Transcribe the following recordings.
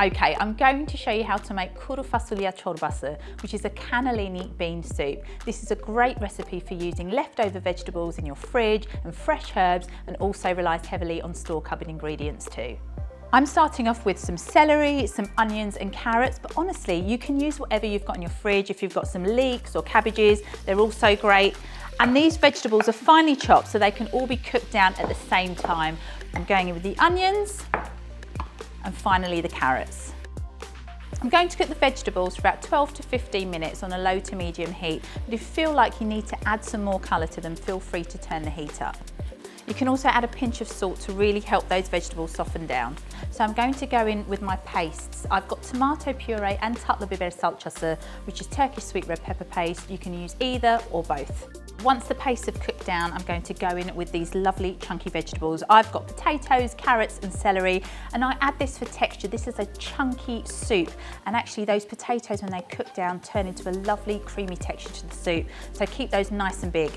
Okay, I'm going to show you how to make Kuru Fasulye C, which is a cannellini bean soup. This is a great recipe for using leftover vegetables in your fridge and fresh herbs, and also relies heavily on store cupboard ingredients too. I'm starting off with some celery, some onions and carrots, but honestly, you can use whatever you've got in your fridge. If you've got some leeks or cabbages, they're also great. And these vegetables are finely chopped so they can all be cooked down at the same time. I'm going in with the onions and finally the carrots. I'm going to cook the vegetables for about 12 to 15 minutes on a low to medium heat, but if you feel like you need to add some more colour to them, feel free to turn the heat up. You can also add a pinch of salt to really help those vegetables soften down. So I'm going to go in with my pastes. I've got tomato puree and tatlı biber salçası, which is Turkish sweet red pepper paste. You can use either or both. Once the pastes have cooked down, I'm going to go in with these lovely chunky vegetables. I've got potatoes, carrots and celery, and I add this for texture. This is a chunky soup, and actually those potatoes, when they cook down, turn into a lovely creamy texture to the soup. So keep those nice and big.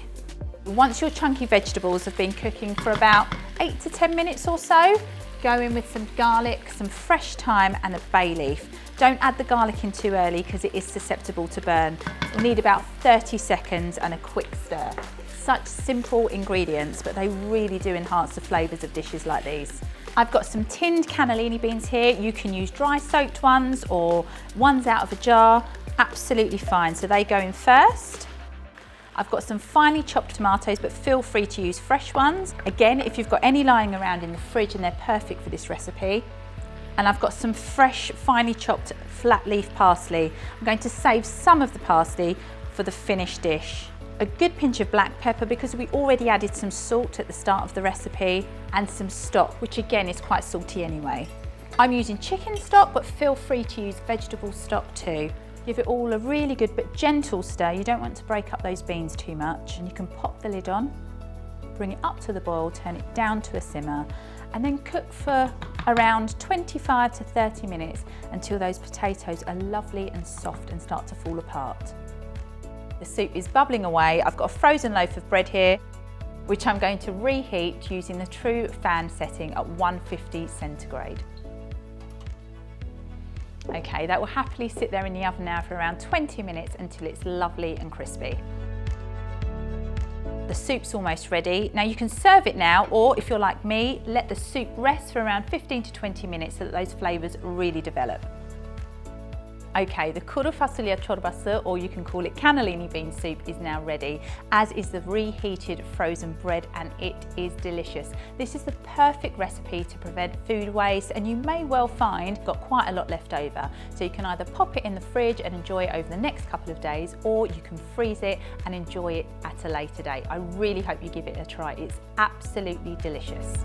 Once your chunky vegetables have been cooking for about 8 to 10 minutes or so, go in with some garlic, some fresh thyme and a bay leaf. Don't add the garlic in too early because it is susceptible to burn. You'll need about 30 seconds and a quick stir. Such simple ingredients, but they really do enhance the flavours of dishes like these. I've got some tinned cannellini beans here. You can use dry soaked ones or ones out of a jar, absolutely fine. So they go in first. I've got some finely chopped tomatoes, but feel free to use fresh ones. Again, if you've got any lying around in the fridge, and they're perfect for this recipe. And I've got some fresh, finely chopped flat leaf parsley. I'm going to save some of the parsley for the finished dish. A good pinch of black pepper, because we already added some salt at the start of the recipe, and some stock, which again is quite salty anyway. I'm using chicken stock, but feel free to use vegetable stock too. Give it all a really good but gentle stir. You don't want to break up those beans too much. And you can pop the lid on, bring it up to the boil, turn it down to a simmer, and then cook for around 25 to 30 minutes until those potatoes are lovely and soft and start to fall apart. The soup is bubbling away. I've got a frozen loaf of bread here, which I'm going to reheat using the true fan setting at 150 centigrade. Okay, that will happily sit there in the oven now for around 20 minutes until it's lovely and crispy. The soup's almost ready. Now you can serve it now, or if you're like me, let the soup rest for around 15 to 20 minutes so that those flavours really develop. Okay, the Kuru Fasulye C, or you can call it cannellini bean soup, is now ready, as is the reheated frozen bread, and it is delicious. This is the perfect recipe to prevent food waste, and you may well find you've got quite a lot left over. So you can either pop it in the fridge and enjoy it over the next couple of days, or you can freeze it and enjoy it at a later date. I really hope you give it a try. It's absolutely delicious.